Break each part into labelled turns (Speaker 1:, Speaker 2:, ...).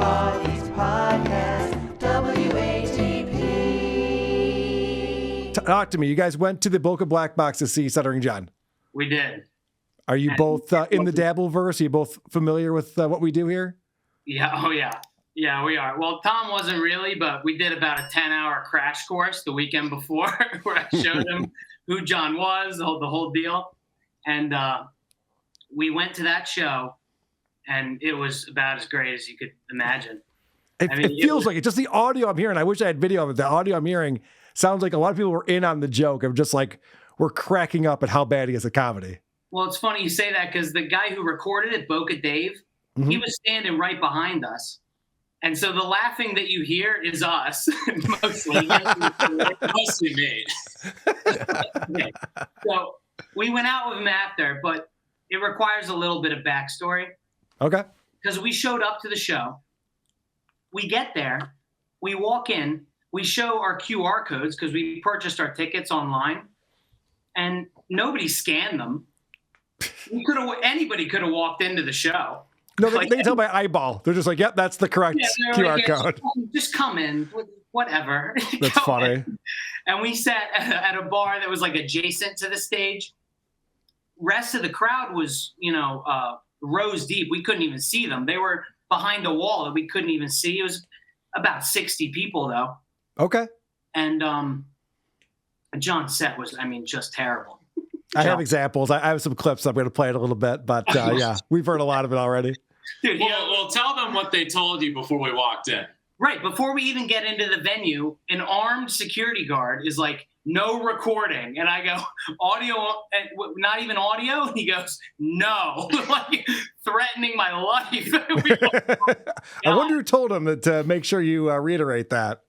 Speaker 1: East Podcast, WATP.
Speaker 2: Talk to me. You guys went to the Boca Black Box to see Stuttering John.
Speaker 3: We did.
Speaker 2: Are you both in the Dabbleverse? Are you both familiar with what we do here?
Speaker 3: Yeah. Oh, yeah. Yeah, we are. Well, Tom wasn't really, but we did about a 10-hour crash course the weekend before where I showed him who John was, the whole deal. And we went to that show, and it was about as great as you could imagine.
Speaker 2: It feels like it. Just the audio I'm hearing. I wish I had video of it. The audio I'm hearing sounds like a lot of people were in on the joke of just like we're cracking up at how bad he is at comedy.
Speaker 3: Well, it's funny you say that because the guy who recorded it, Boca Dave, he was standing right behind us. And so the laughing that you hear is us, mostly. Mostly me. So we went out with him after, but it requires a little bit of backstory.
Speaker 2: Okay.
Speaker 3: Because we showed up to the show. We get there. We walk in. We show our QR codes because we purchased our tickets online. And nobody scanned them. Anybody could have walked into the show.
Speaker 2: No, they can tell by eyeball. They're just like, yep, that's the correct QR code.
Speaker 3: Just come in, whatever.
Speaker 2: That's funny.
Speaker 3: In. And we sat at a bar that was like adjacent to the stage. Rest of the crowd was, rows deep. We couldn't even see them. They were behind a wall that we couldn't even see. It was about 60 people, though.
Speaker 2: Okay.
Speaker 3: And John's set was, just terrible.
Speaker 2: I have examples. I have some clips. I'm going to play it a little bit, but yeah, we've heard a lot of it already.
Speaker 4: Dude, well, tell them what they told you before we walked in.
Speaker 3: Right. Before we even get into the venue, an armed security guard is like, no recording. And I go, audio, not even audio? And he goes, no, like threatening my life.
Speaker 2: I wonder who told him to make sure you reiterate that.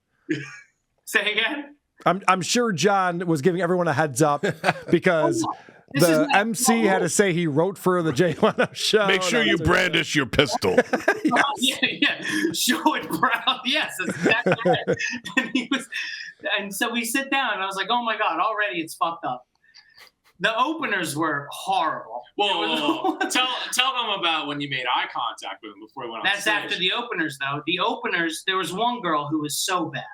Speaker 3: Say again?
Speaker 2: I'm sure John was giving everyone a heads up because the MC had to say he wrote for the Jay Leno show.
Speaker 5: Make sure you brandish your pistol.
Speaker 3: Yeah. Show it proud. Yes, that's exactly right. And so we sit down, and I was like, oh, my God, already it's fucked up. The openers were horrible.
Speaker 4: Whoa. Tell them about when you made eye contact with him before we went on
Speaker 3: That's
Speaker 4: stage.
Speaker 3: after the openers, though. The openers, there was one girl who was so bad.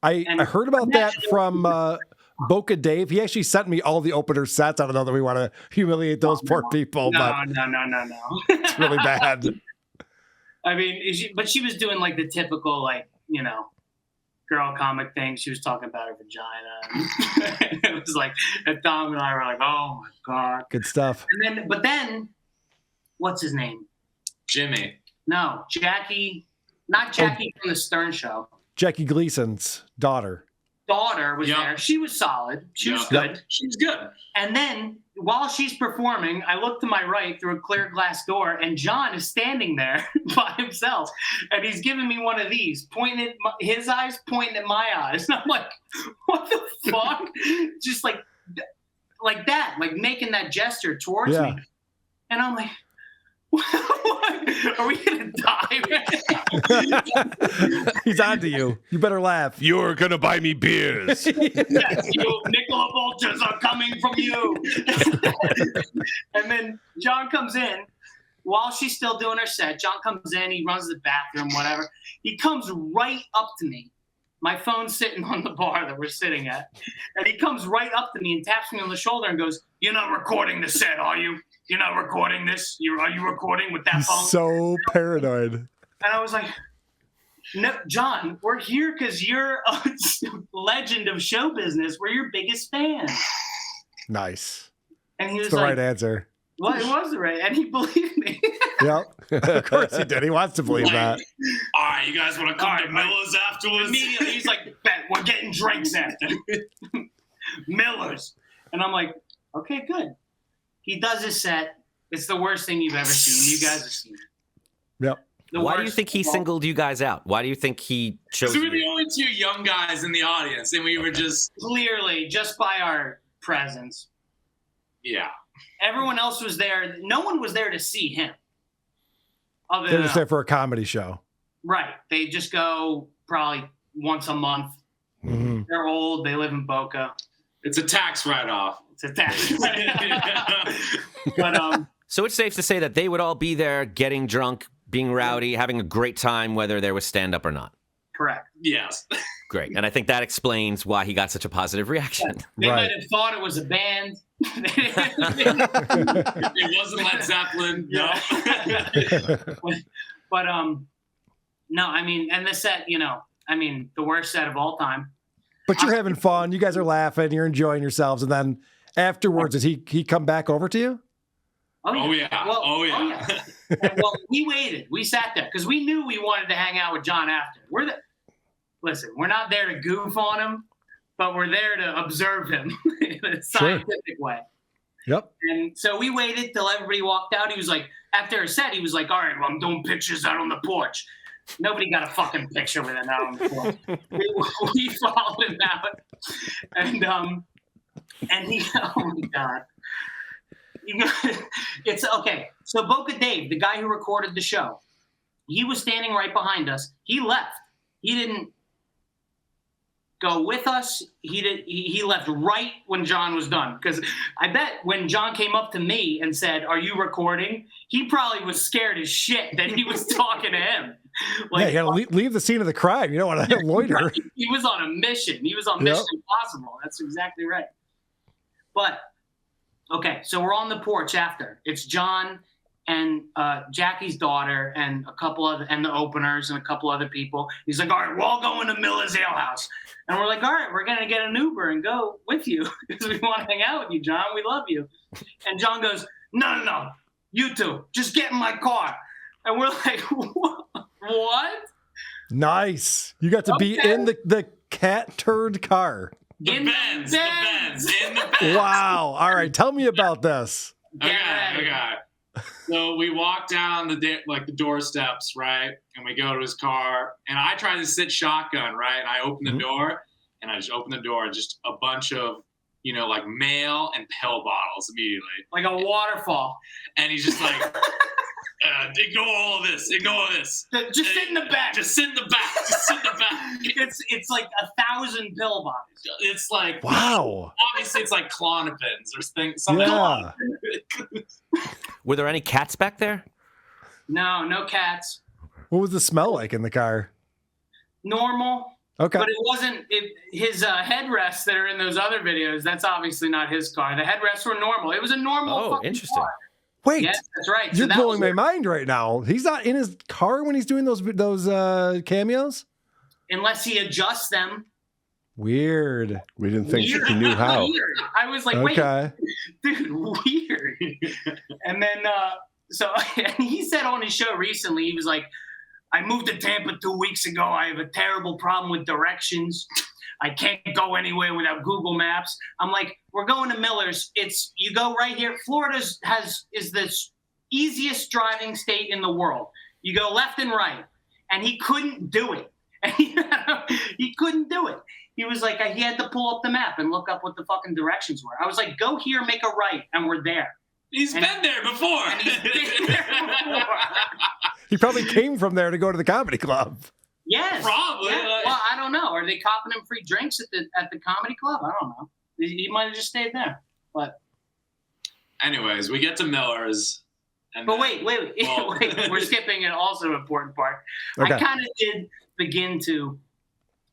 Speaker 2: I heard about that from Boca Dave. He actually sent me all the opener sets. I don't know that we want to humiliate those poor people, but
Speaker 3: No.
Speaker 2: It's really bad.
Speaker 3: But she was doing like the typical, girl comic thing. She was talking about her vagina. It was like, and Tom and I were like, oh my God.
Speaker 2: Good stuff.
Speaker 3: But then, what's his name?
Speaker 4: Jimmy.
Speaker 3: No, Jackie, not Jackie from the Stern Show.
Speaker 2: Jackie Gleason's daughter
Speaker 3: was there. She was solid. She was good.
Speaker 4: Yep. She was good.
Speaker 3: And then while she's performing, I look to my right through a clear glass door, and John is standing there by himself, and he's giving me one of these, pointing at his eyes, pointing at my eyes, and I'm like, "What the fuck?" Just like that, like making that gesture towards me, and I'm like, "What? Are we gonna die?"
Speaker 2: He's on to you. You better laugh.
Speaker 5: You're going to buy me beers.
Speaker 3: Yes, you Nicola vultures are coming from you. And then John comes in while she's still doing her set. John comes in, he runs to the bathroom, whatever. He comes right up to me. My phone's sitting on the bar that we're sitting at. And he comes right up to me and taps me on the shoulder and goes, "You're not recording the set, are you? You're not recording this? Are you recording with that phone?"
Speaker 2: He's so paranoid.
Speaker 3: And I was like, "No, John, we're here because you're a legend of show business. We're your biggest fan."
Speaker 2: Nice.
Speaker 3: And he was
Speaker 2: It's the
Speaker 3: like,
Speaker 2: right answer.
Speaker 3: "Well, it was the right," and he believed me.
Speaker 2: Yep. Of course he did. He wants to believe that.
Speaker 4: All right, you guys want to come to Miller's afterwards?
Speaker 3: Immediately, he's like, "Bet, we're getting drinks after." Miller's. And I'm like, okay, good. He does his set. It's the worst thing you've ever seen. You guys have seen it.
Speaker 2: Yep.
Speaker 6: Why do you think he singled you guys out? Why do you think he chose
Speaker 4: So we were
Speaker 6: you?
Speaker 4: the only two young guys in the audience, and we were just...
Speaker 3: Clearly, just by our presence.
Speaker 4: Yeah.
Speaker 3: Everyone else was there. No one was there to see him. Other
Speaker 2: They're
Speaker 3: than
Speaker 2: just there for a comedy show.
Speaker 3: Right. They just go probably once a month.
Speaker 2: Mm-hmm.
Speaker 3: They're old. They live in Boca.
Speaker 4: It's a tax write-off.
Speaker 3: It's a tax write-off. But
Speaker 6: So it's safe to say that they would all be there getting drunk being rowdy, having a great time, whether there was stand-up or not.
Speaker 3: Correct.
Speaker 4: Yes.
Speaker 6: Great. And I think that explains why he got such a positive reaction.
Speaker 3: They
Speaker 2: Right.
Speaker 3: might have thought it was a band.
Speaker 4: It wasn't Led Zeppelin. No.
Speaker 3: But no, I mean, and the set, the worst set of all time.
Speaker 2: But you're having fun. You guys are laughing. You're enjoying yourselves. And then afterwards, does he come back over to you?
Speaker 4: Oh, yeah.
Speaker 3: Well,
Speaker 4: Oh, yeah.
Speaker 3: Well, we waited. We sat there because we knew we wanted to hang out with John after. Listen, we're not there to goof on him, but we're there to observe him in a scientific way.
Speaker 2: Yep.
Speaker 3: And so we waited till everybody walked out. He was like, after a set, he was like, all right, well, I'm doing pictures out on the porch. Nobody got a fucking picture with him out on the porch. We followed him out. And he, oh my God. It's okay. So Boca Dave, the guy who recorded the show, he was standing right behind us. He left. He didn't go with us. He left right when John was done. Because I bet when John came up to me and said, "Are you recording?" he probably was scared as shit that he was talking to him.
Speaker 2: Yeah, you gotta leave the scene of the crime. You don't want to loiter.
Speaker 3: He was on a mission. He was on Mission Impossible. That's exactly right. But okay, so we're on the porch after. It's John and Jackie's daughter and a couple other, and the openers and a couple other people. He's like, all right, we're all going to Miller's Ale House. And we're like, all right, we're going to get an Uber and go with you because we want to hang out with you, John. We love you. And John goes, no, you two, just get in my car. And we're like, what?
Speaker 2: Nice. You got to be in the cat turd car.
Speaker 4: The Benz. In the Benz.
Speaker 2: Wow. All right. Tell me about this.
Speaker 4: Okay. So we walk down the doorsteps, right? And we go to his car. And I try to sit shotgun, right? And I open the door. And I just open the door. And just a bunch of, mail and pill bottles immediately.
Speaker 3: Like a waterfall.
Speaker 4: And he's just like, ignore all of this.
Speaker 3: Just sit in the back.
Speaker 4: Just sit in the back.
Speaker 3: It's like 1,000 pill bottles.
Speaker 4: It's like,
Speaker 2: Wow.
Speaker 4: obviously it's like Klonopins or something.
Speaker 2: Yeah.
Speaker 6: Were there any cats back there?
Speaker 3: No cats.
Speaker 2: What was the smell like in the car?
Speaker 3: Normal.
Speaker 2: Okay.
Speaker 3: But it wasn't his headrests that are in those other videos. That's obviously not his car. The headrests were normal. It was a normal.
Speaker 6: Oh,
Speaker 3: fucking
Speaker 6: interesting.
Speaker 3: car.
Speaker 2: Wait.
Speaker 3: Yes, that's right.
Speaker 2: You're
Speaker 3: that
Speaker 2: blowing
Speaker 3: was
Speaker 2: my mind right now. He's not in his car when he's doing those cameos?
Speaker 3: Unless he adjusts them.
Speaker 2: Weird.
Speaker 5: We didn't think
Speaker 3: Weird.
Speaker 5: he knew how.
Speaker 3: Weird. I was like,
Speaker 2: Okay.
Speaker 3: wait, dude, weird. And then, and he said on his show recently, he was like, I moved to Tampa 2 weeks ago. I have a terrible problem with directions. I can't go anywhere without Google Maps. I'm like, we're going to Miller's. You go right here. Florida is the easiest driving state in the world. You go left and right. And he couldn't do it. And he couldn't do it. He was like, he had to pull up the map and look up what the fucking directions were. I was like, go here, make a right, and we're there.
Speaker 4: He's been there before.
Speaker 3: And he's been there before.
Speaker 2: He probably came from there to go to the comedy club.
Speaker 3: Yes.
Speaker 4: Probably.
Speaker 3: Yeah. Well, I don't know. Are they copping him free drinks at the comedy club? I don't know. He might have just stayed there. But
Speaker 4: anyways, we get to Miller's.
Speaker 3: But wait. We're skipping an also important part.
Speaker 2: Okay.
Speaker 3: I kind of did begin to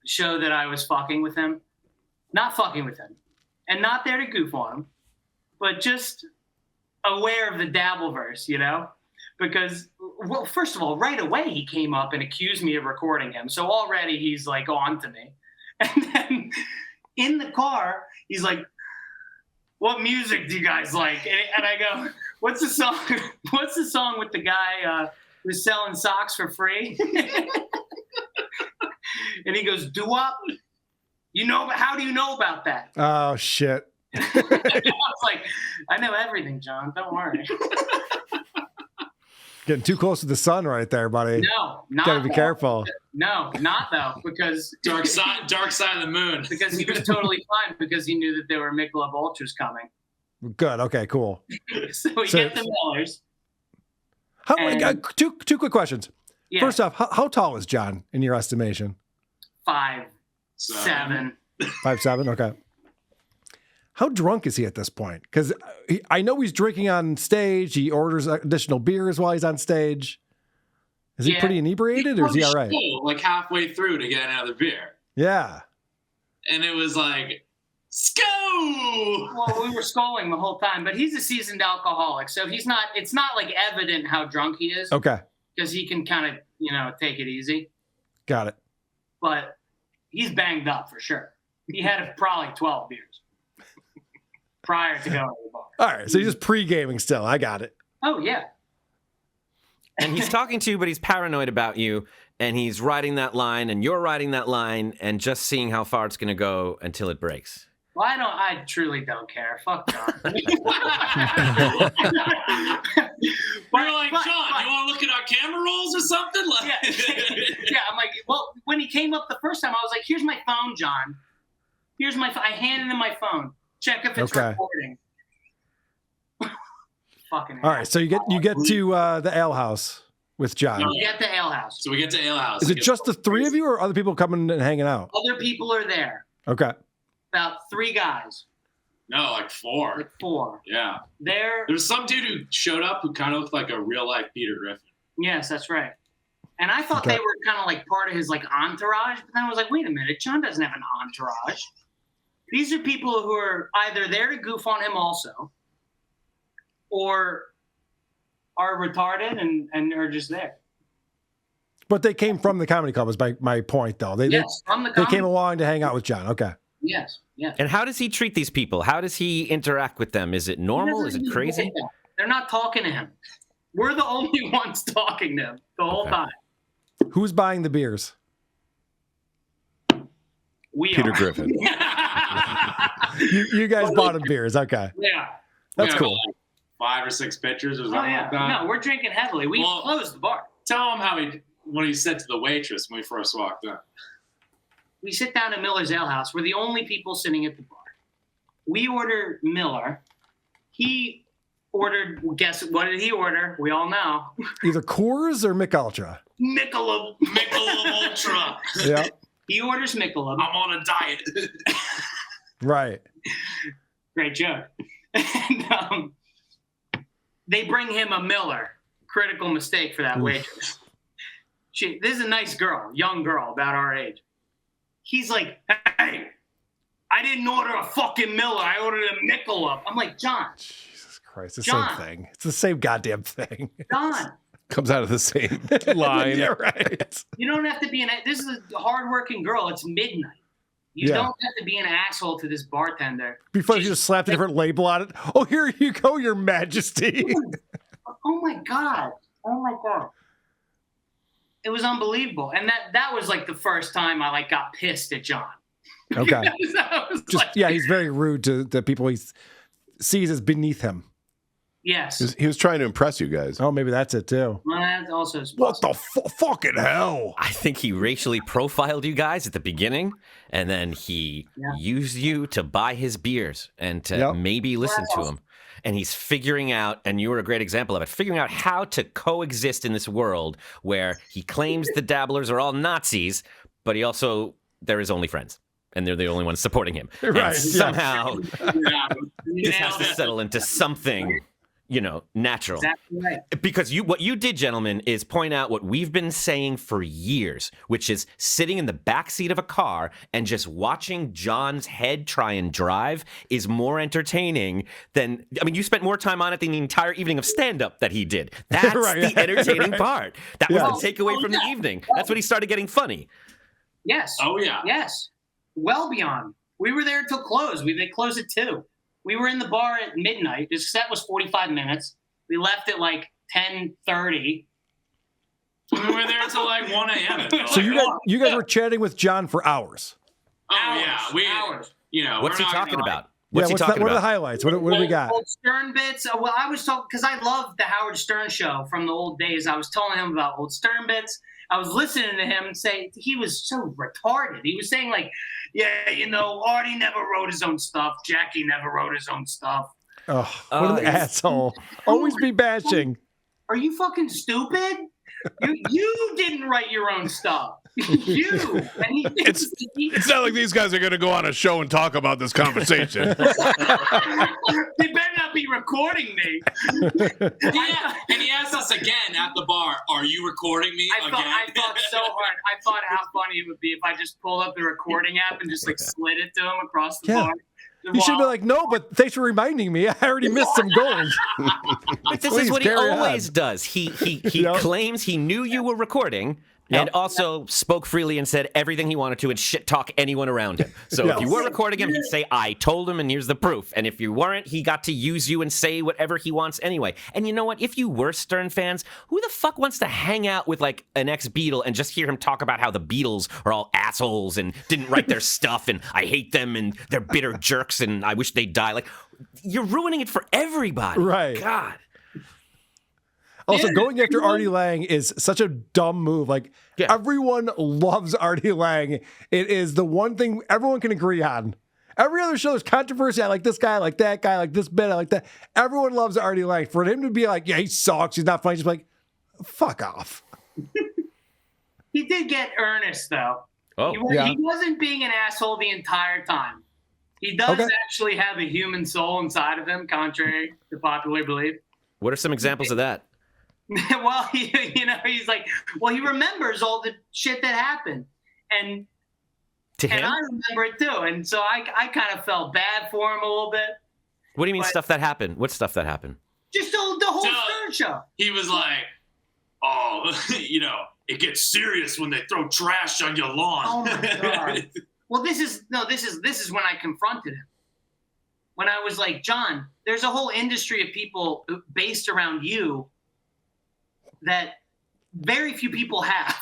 Speaker 3: show that I was fucking with him. Not fucking with him. And not there to goof on him. But just aware of the Dabbleverse, Because, well, first of all, right away he came up and accused me of recording him. So already he's like on to me. And then in the car, he's like, what music do you guys like? And I go, what's the song? What's the song with the guy who's selling socks for free? And he goes, doo-wop? How do you know about that?
Speaker 2: Oh, shit.
Speaker 3: I was like, I know everything, John. Don't worry.
Speaker 2: Getting too close to the sun right there, buddy.
Speaker 3: No, not
Speaker 2: Gotta be
Speaker 3: though.
Speaker 2: careful.
Speaker 3: No, not though, because
Speaker 4: Dark side of the moon.
Speaker 3: Because he was totally fine because he knew that there were Michelob Ultras coming.
Speaker 2: Good. Okay, cool.
Speaker 3: So we get the Millers.
Speaker 2: Two quick questions.
Speaker 3: Yeah,
Speaker 2: First off, how tall is John in your estimation?
Speaker 3: 5'7".
Speaker 2: 5'7"? Okay. How drunk is he at this point? Because I know he's drinking on stage. He orders additional beers while he's on stage. Is he pretty inebriated or is he all right?
Speaker 4: Like halfway through to get another beer.
Speaker 2: Yeah.
Speaker 4: And it was like, Sko!
Speaker 3: Well, we were scolding the whole time, but he's a seasoned alcoholic, so it's not like evident how drunk he is.
Speaker 2: Okay.
Speaker 3: Because he can kind of, take it easy.
Speaker 2: Got it.
Speaker 3: But he's banged up for sure. He had probably 12 beers prior to going to the bar.
Speaker 2: All right. So he's just pre-gaming still. I got it.
Speaker 3: Oh, yeah.
Speaker 6: And he's talking to you, but he's paranoid about you. And he's riding that line, and you're riding that line, and just seeing how far it's going to go until it breaks.
Speaker 3: Well, I truly don't care. Fuck John.
Speaker 4: We're like, John, you want to look at our camera rolls or something?
Speaker 3: Yeah, I'm like, well, when he came up the first time, I was like, here's my phone, John. I handed him my phone. Check if it's recording. Fucking
Speaker 2: all right, so you get to the ale house with John.
Speaker 3: We get to ale house.
Speaker 4: So we get to ale house.
Speaker 2: Is it just the three of you or other people coming and hanging out?
Speaker 3: Other people are there.
Speaker 2: Okay.
Speaker 3: About 3 guys.
Speaker 4: No, like 4.
Speaker 3: Like 4.
Speaker 4: Yeah.
Speaker 3: There
Speaker 4: was some dude who showed up who kind of looked like a real life Peter Griffin.
Speaker 3: Yes, that's right. And I thought they were kind of like part of his like entourage, but then I was like, wait a minute, John doesn't have an entourage. These are people who are either there to goof on him also, or are retarded and are just there.
Speaker 2: But they came from the comedy club, is my point, though.
Speaker 3: From the
Speaker 2: they came along to hang out with John. Okay.
Speaker 3: Yes.
Speaker 6: And how does he treat these people? How does he interact with them? Is it normal? Is it crazy?
Speaker 3: They're not talking to him. We're the only ones talking to him the whole time.
Speaker 2: Who's buying the beers?
Speaker 5: Peter Griffin.
Speaker 2: you guys bought him beers. Okay.
Speaker 3: Yeah.
Speaker 2: That's cool.
Speaker 4: Like 5 or 6 pitchers or something like that.
Speaker 3: No, we're drinking heavily. We closed the bar.
Speaker 4: Tell him what he said to the waitress when we first walked in.
Speaker 3: We sit down at Miller's Ale House. We're the only people sitting at the bar. We order Miller. He ordered, guess what did he order? We all know.
Speaker 2: Either Coors or Mick Ultra.
Speaker 3: Michelob Ultra.
Speaker 2: Yeah.
Speaker 3: He orders Michelob.
Speaker 4: I'm on a diet.
Speaker 2: Right.
Speaker 3: Great joke. And they bring him a Miller. Critical mistake for that waitress. This is a nice girl, young girl, about our age. He's like, hey, I didn't order a fucking Miller. I ordered a Michelob. I'm like, John.
Speaker 2: Jesus Christ. It's the same thing. It's the same goddamn thing.
Speaker 3: John.
Speaker 5: Comes out of the same line.
Speaker 2: Yeah, right.
Speaker 3: You don't have to be this is a hardworking girl. It's midnight. You don't have to be an asshole to this bartender.
Speaker 2: Before you just slapped a different label on it. Oh, here you go, Your Majesty.
Speaker 3: Oh my God. It was unbelievable. And that was like the first time I got pissed at John.
Speaker 2: Okay. He's very rude to the people he sees as beneath him.
Speaker 3: Yes.
Speaker 5: He was trying to impress you guys.
Speaker 2: Oh, maybe that's it too.
Speaker 3: Well, that's also
Speaker 2: what the fucking hell?
Speaker 6: I think he racially profiled you guys at the beginning, and then he used you to buy his beers and to maybe listen to him. And he's figuring out, and you were a great example of it, figuring out how to coexist in this world where he claims the Dabblers are all Nazis, but there is only friends. And they're the only ones supporting him.
Speaker 2: Right.
Speaker 6: And somehow this has to settle into something, natural.
Speaker 3: Exactly right.
Speaker 6: Because what you did, gentlemen, is point out what we've been saying for years, which is sitting in the backseat of a car and just watching John's head try and drive is more entertaining than, you spent more time on it than the entire evening of stand-up that he did. That's the entertaining part. That was the takeaway from the evening. That's when he started getting funny.
Speaker 3: Yes.
Speaker 4: Oh, yeah.
Speaker 3: Yes. Well beyond. We were there till close. They closed at 2. We were in the bar at midnight. This set was 45 minutes. We left at 10:30.
Speaker 4: We were there until 1 a.m.
Speaker 2: So you guys were chatting with John for hours.
Speaker 4: Oh, hours.
Speaker 6: What's he talking about?
Speaker 2: What are the highlights? What do we got?
Speaker 3: Old Stern bits. Well, I was talking because I love the Howard Stern show from the old days. I was telling him about old Stern bits. I was listening to him say he was so retarded. He was saying Artie never wrote his own stuff. Jackie never wrote his own stuff.
Speaker 2: Oh, what an asshole. Always be bashing.
Speaker 3: Are you fucking stupid? You didn't write your own stuff. You. And
Speaker 5: It's not like these guys are going to go on a show and talk about this conversation.
Speaker 3: They better not be recording me.
Speaker 4: Yeah, and he asked us again at the bar, "Are you recording me again?"
Speaker 3: I thought so hard. I thought how funny it would be if I just pulled up the recording app and just like slid it to him across the bar.
Speaker 2: You should be like, no, but thanks for reminding me. I already missed some gold.
Speaker 6: But this
Speaker 2: Please
Speaker 6: is what he
Speaker 2: carry on.
Speaker 6: always does. He
Speaker 2: Yep.
Speaker 6: claims he knew you were recording. And also spoke freely and said everything he wanted to and shit talk anyone around him. So if you were recording him, he'd say, I told him and here's the proof. And if you weren't, he got to use you and say whatever he wants anyway. And you know what? If you were Stern fans, who the fuck wants to hang out with like an ex-Beatle and just hear him talk about how the Beatles are all assholes and didn't write their stuff and I hate them and they're bitter jerks and I wish they'd die. Like, you're ruining it for everybody.
Speaker 2: Right.
Speaker 6: God.
Speaker 2: Also, going after Artie Lang is such a dumb move. Like, everyone loves Artie Lang. It is the one thing everyone can agree on. Every other show, there's controversy. I like this guy, I like that guy, I like this bit, I like that. Everyone loves Artie Lang. For him to be like, yeah, he sucks, he's not funny, just like, fuck off.
Speaker 3: He did get earnest, though.
Speaker 6: Oh,
Speaker 3: He wasn't being an asshole the entire time. He does actually have a human soul inside of him, contrary to popular belief.
Speaker 6: What are some examples of that?
Speaker 3: Well, he's like, well, he remembers all the shit that happened, and
Speaker 6: him?
Speaker 3: I remember it too, and so I kind of felt bad for him a little bit.
Speaker 6: What do you mean stuff that happened? What stuff that happened?
Speaker 3: Just the whole Stern show.
Speaker 4: He was like, "Oh, it gets serious when they throw trash on your lawn."
Speaker 3: Oh my god. Well, this is when I confronted him. When I was like, John, there's a whole industry of people based around you that very few people have.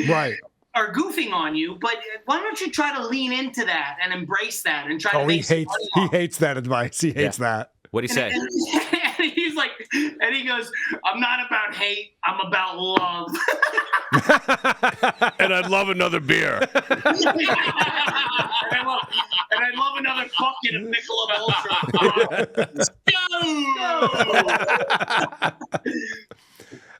Speaker 2: Right.
Speaker 3: Are goofing on you, but why don't you try to lean into that and embrace that and try to
Speaker 2: he hates that advice. He hates that.
Speaker 6: What'd he say?
Speaker 3: And he's like, and he goes, I'm not about hate, I'm about love.
Speaker 5: And I'd love another beer.
Speaker 3: and I love another bucket of Michelob Ultra. Go!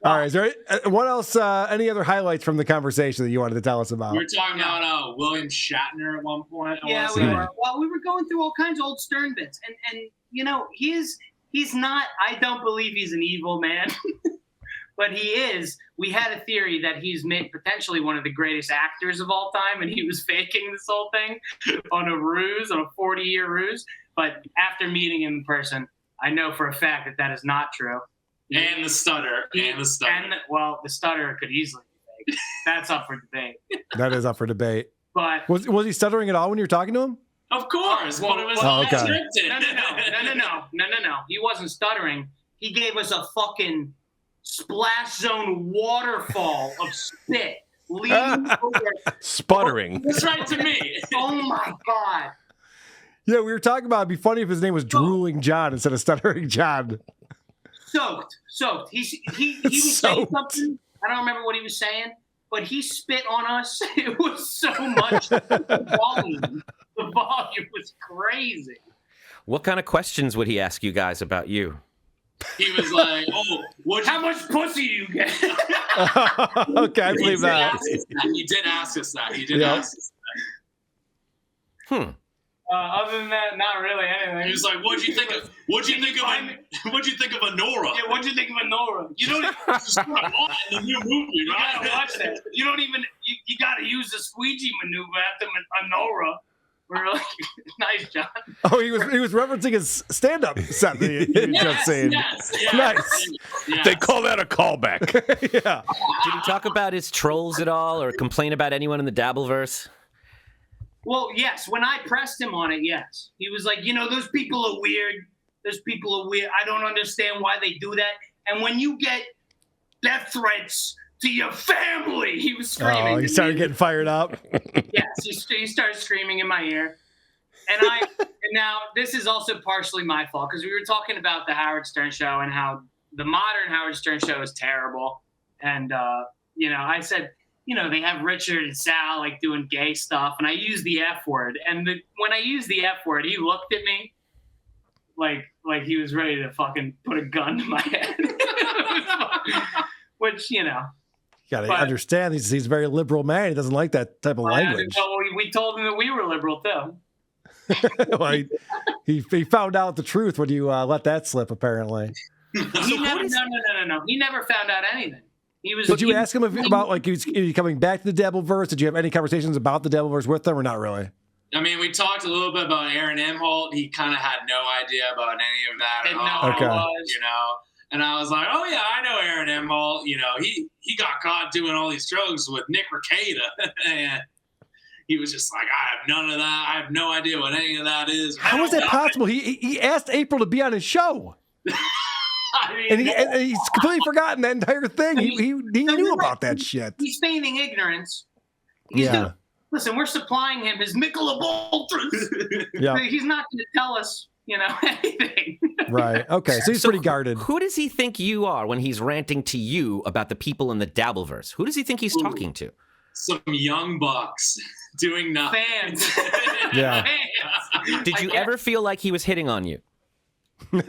Speaker 2: All right. Is there what else? Any other highlights from the conversation that you wanted to tell us about?
Speaker 4: We were talking about William Shatner at one point.
Speaker 3: Yeah, we were. Well, we were going through all kinds of old Stern bits, and he's not. I don't believe he's an evil man, but he is. We had a theory that he's potentially one of the greatest actors of all time, and he was faking this whole thing on a 40-year ruse. But after meeting him in person, I know for a fact that is not true.
Speaker 4: And the stutter. The
Speaker 3: stutter could easily be fake. That's up for debate.
Speaker 2: That is up for debate.
Speaker 3: But
Speaker 2: was he stuttering at all when you were talking to him?
Speaker 4: Of course.
Speaker 3: No.
Speaker 4: No.
Speaker 3: He wasn't stuttering. He gave us a fucking splash zone waterfall of spit leading over.
Speaker 5: Sputtering.
Speaker 4: That's right to me.
Speaker 3: Oh my god.
Speaker 2: Yeah, we were talking about it'd be funny if his name was Drooling John instead of Stuttering John.
Speaker 3: Soaked. He was saying something. I don't remember what he was saying, but he spit on us. It was so much. The volume was crazy.
Speaker 6: What kind of questions would he ask you guys about you?
Speaker 4: He was like, how much pussy do you get?
Speaker 2: Okay, I believe that.
Speaker 4: He did ask us that.
Speaker 3: Other than that, not really anything.
Speaker 4: He was like, "What'd you think of Honora?"
Speaker 3: Yeah, what'd you think of Honora?
Speaker 4: You don't just put a lot in the new movie, right?
Speaker 3: You gotta watch that. You don't even. You gotta use the squeegee maneuver after Honora. We're like, nice, John.
Speaker 2: Oh, he was referencing his stand-up set that he just seen.
Speaker 4: Yes.
Speaker 2: Nice.
Speaker 4: Yes.
Speaker 5: They call that a callback.
Speaker 2: Yeah.
Speaker 6: Did he talk about his trolls at all or complain about anyone in the Dabbleverse?
Speaker 3: Well, yes. When I pressed him on it, yes. He was like, those people are weird. I don't understand why they do that. And when you get death threats to your family, he was screaming.
Speaker 2: Oh, he started getting fired up.
Speaker 3: Yes, he started screaming in my ear. And now this is also partially my fault because we were talking about the Howard Stern show and how the modern Howard Stern show is terrible. And, I said, they have Richard and Sal like doing gay stuff, and I used the F word. And when I used the F word, he looked at me like he was ready to fucking put a gun to my head. which,
Speaker 2: You got to understand, he's a very liberal man. He doesn't like that type of language.
Speaker 3: Well, we told him that we were liberal, too.
Speaker 2: Well, he found out the truth when you let that slip, apparently.
Speaker 3: No. He never found out anything.
Speaker 2: Did you ask him about, like, is he coming back to the Dabbleverse? Did you have any conversations about the Dabbleverse with them, or not really?
Speaker 4: I mean, we talked a little bit about Aaron Imholt. He kind of had no idea about any of that at all. And I was like, oh, yeah, I know Aaron Imholt. He got caught doing all these drugs with Nick Rekieta. And he was just like, I have none of that. I have no idea what any of that is.
Speaker 2: How is that possible? He asked April to be on his show. And he's completely forgotten that entire thing. He knew about that shit.
Speaker 3: He's feigning ignorance. Listen, we're supplying him his Michelob Ultras. Yeah. He's not going to tell us, anything.
Speaker 2: Right. Okay. So he's pretty guarded.
Speaker 6: Who does he think you are when he's ranting to you about the people in the Dabbleverse? Who does he think he's talking to?
Speaker 4: Some young bucks doing nothing.
Speaker 3: Fans.
Speaker 2: Yeah.
Speaker 3: Fans.
Speaker 6: Did you ever feel like he was hitting on you?
Speaker 3: No.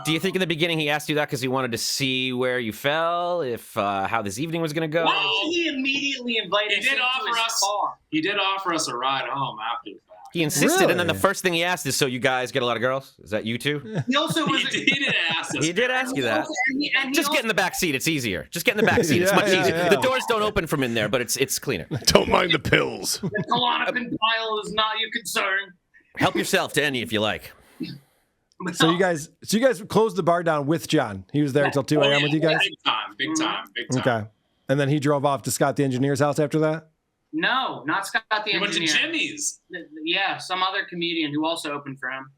Speaker 6: Do you think in the beginning he asked you that because he wanted to see where you fell, how this evening was going to go?
Speaker 3: Why did he immediately invite us into his car?
Speaker 4: He did offer us a ride home after the fact.
Speaker 6: He insisted,
Speaker 2: Really?
Speaker 6: And then the first thing he asked is, so you guys get a lot of girls? Is that you two?
Speaker 3: He also was.
Speaker 4: He did ask us.
Speaker 6: He did ask you that. Just get in the back seat. It's easier. Just get in the back seat. It's
Speaker 2: Yeah,
Speaker 6: much
Speaker 2: yeah,
Speaker 6: easier.
Speaker 2: yeah.
Speaker 6: The doors don't open from in there, but it's cleaner.
Speaker 5: Don't mind the pills.
Speaker 3: The Klonopin pile is not your concern.
Speaker 6: Help yourself to any if you like.
Speaker 2: So you guys closed the bar down with John. He was there until 2 a.m. with you guys?
Speaker 4: Big time.
Speaker 2: Okay. And then he drove off to Scott the engineer's house after that?
Speaker 3: No, not Scott the
Speaker 4: He went to
Speaker 3: engineer.
Speaker 4: Jimmy's.
Speaker 3: Yeah, some other comedian who also opened for him.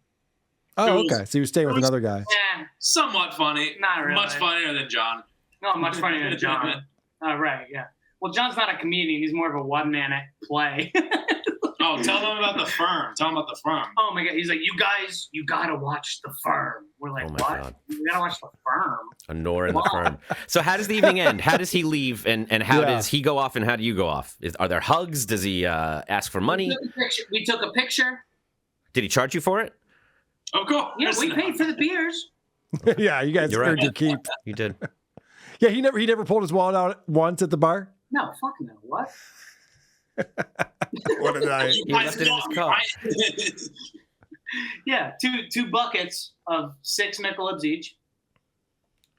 Speaker 2: Oh, okay. So he was staying with another guy.
Speaker 3: Yeah,
Speaker 4: Somewhat funny.
Speaker 3: Not really.
Speaker 4: Much funnier than John.
Speaker 3: no, much funnier than John. Right, yeah. Well, John's not a comedian. He's more of a one-man play.
Speaker 4: Oh, tell them about the firm. Tell them about the firm.
Speaker 3: Oh, my God. He's like, you guys, you got to watch The Firm. We're like,
Speaker 6: Oh, my
Speaker 3: what?
Speaker 6: God.
Speaker 3: You got to watch The Firm.
Speaker 6: Honor in the firm. So how does the evening end? How does he leave, and how does he go off, and how do you go off? Are there hugs? Does he ask for money?
Speaker 3: We took a picture.
Speaker 6: Did he charge you for it?
Speaker 4: Of course.
Speaker 3: Yeah, we paid for the beers.
Speaker 2: Yeah, you guys
Speaker 6: You're
Speaker 2: earned
Speaker 6: right.
Speaker 2: your keep.
Speaker 6: You did.
Speaker 2: Yeah, he never pulled his wallet out once at the bar.
Speaker 3: No, fuck no. What?
Speaker 2: What did I?
Speaker 6: He left it in his car.
Speaker 3: Yeah, two buckets of 6 Michelobs each.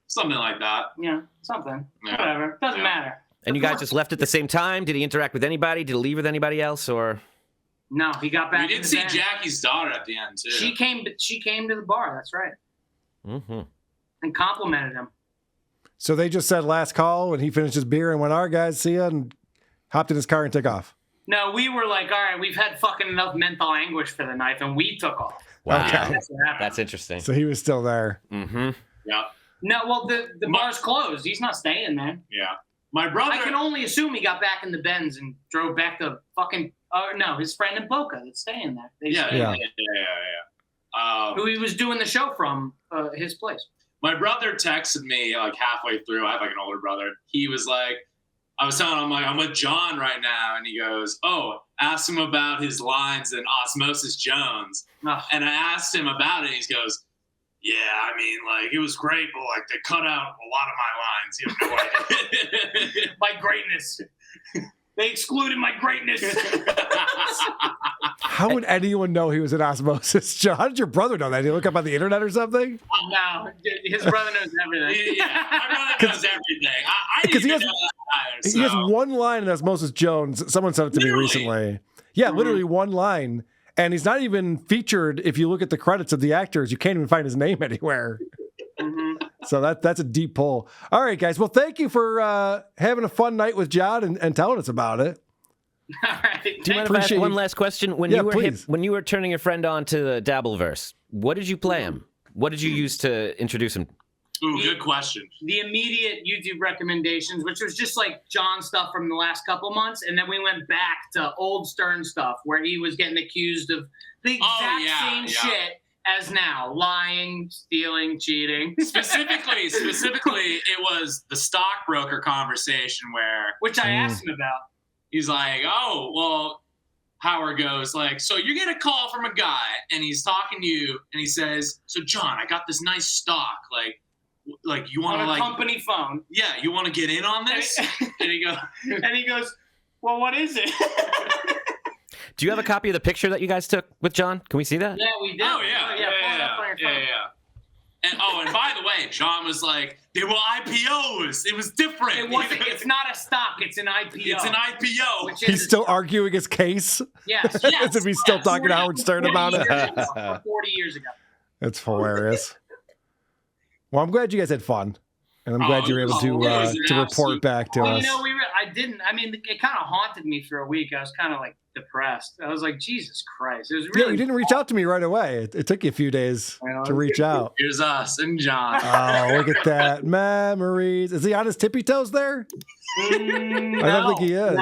Speaker 4: Something like that.
Speaker 3: Yeah, something.
Speaker 4: Yeah.
Speaker 3: Whatever. Doesn't matter.
Speaker 6: And you guys just left at the same time? Did he interact with anybody? Did he leave with anybody else? Or
Speaker 3: No, he got back.
Speaker 4: We
Speaker 3: in
Speaker 4: did
Speaker 3: the
Speaker 4: see
Speaker 3: van.
Speaker 4: Jackie's daughter at the end, too.
Speaker 3: She came to the bar. That's right, and complimented him.
Speaker 2: So they just said last call, and he finished his beer and went, all right, guys, see ya, and hopped in his car and took off.
Speaker 3: No, we were like, all right, we've had fucking enough mental anguish for the night, and we took off.
Speaker 6: wow,
Speaker 2: Okay.
Speaker 3: That's what happened.
Speaker 6: that's interesting.
Speaker 2: So he was still there.
Speaker 6: Mm-hmm.
Speaker 4: Yeah.
Speaker 3: No, well, the bar's closed. He's not staying there.
Speaker 4: Yeah. My brother.
Speaker 3: I can only assume he got back in the Benz and drove back to fucking. No, his friend in Boca that's staying there.
Speaker 4: Yeah.
Speaker 3: Who he was doing the show from his place.
Speaker 4: My brother texted me like halfway through. I have like an older brother. He was like, I was telling him, I'm with John right now. And he goes, oh, ask him about his lines in Osmosis Jones.
Speaker 3: Ugh.
Speaker 4: And I asked him about it. He goes, yeah, I mean, like, it was great, but like they cut out a lot of my lines. You have no idea.
Speaker 3: My greatness. They excluded my greatness.
Speaker 2: How would anyone know he was in Osmosis? John, how did your brother know that? Did he look up on the internet or something?
Speaker 3: No, his brother knows everything.
Speaker 4: Yeah, my brother knows everything. I
Speaker 2: Because
Speaker 4: didn't
Speaker 2: he
Speaker 4: even know that either,
Speaker 2: He has
Speaker 4: so.
Speaker 2: one line in Osmosis Jones. Someone said it to me
Speaker 4: Literally?
Speaker 2: recently. Yeah, literally one line. And he's not even featured. If you look at the credits of the actors, you can't even find his name anywhere. So that's a deep pull. All right, guys. Well, thank you for having a fun night with John and telling us about it.
Speaker 3: All right.
Speaker 6: Do you mind if I ask
Speaker 2: Appreciate
Speaker 6: one
Speaker 2: you.
Speaker 6: last question? When
Speaker 2: Yeah,
Speaker 6: you were
Speaker 2: please.
Speaker 6: when you were turning your friend on to the Dabbleverse, what did you play him? What did you use to introduce him?
Speaker 4: Ooh, good question.
Speaker 3: The immediate YouTube recommendations, which was just like John stuff from the last couple months, and then we went back to old Stern stuff where he was getting accused of the exact same shit as now: lying, stealing, cheating.
Speaker 4: Specifically, it was the stockbroker conversation where
Speaker 3: Which I asked him about.
Speaker 4: he's like, oh, well, Howard goes like, so you get a call from a guy and he's talking to you and he says, so John, I got this nice stock. Like, like, you want
Speaker 3: on
Speaker 4: to
Speaker 3: a
Speaker 4: like,
Speaker 3: company phone.
Speaker 4: yeah, you want to get in on this? And
Speaker 3: he goes, well, what is it?
Speaker 6: Do you have a copy of the picture that you guys took with John? Can we see that?
Speaker 3: Yeah, we did.
Speaker 4: Oh yeah,
Speaker 3: pull it up on your phone.
Speaker 4: And by the way, John was like, they were IPOs. It was different.
Speaker 3: It wasn't. It's not a stock. It's an IPO.
Speaker 4: It's an IPO.
Speaker 3: Which is
Speaker 2: He's still arguing his case.
Speaker 3: Yes.
Speaker 2: As if he's still talking to Howard Stern about it.
Speaker 3: 40 years ago.
Speaker 2: It's hilarious. Well, I'm glad you guys had fun, and I'm glad you were able to report back to us.
Speaker 3: You know, I didn't. I mean, it kind of haunted me for a week. I was kind of like depressed. I was like, Jesus Christ. It was really.
Speaker 2: Yeah, you didn't reach out to me right away. It took you a few days to reach out.
Speaker 4: Here's us and John.
Speaker 2: Oh, look at that. Memories. Is he on his tippy toes there? I don't think he is.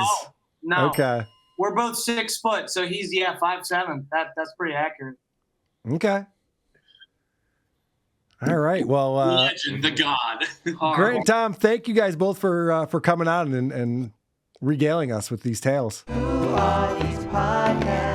Speaker 3: No.
Speaker 2: Okay.
Speaker 3: We're both 6 foot, so he's 5'7". That's pretty accurate.
Speaker 2: Okay. All right. Well,
Speaker 4: Legend, the god.
Speaker 2: Grant and Tom, thank you guys both for coming on and regaling us with these tales.
Speaker 1: Who are these podcasts?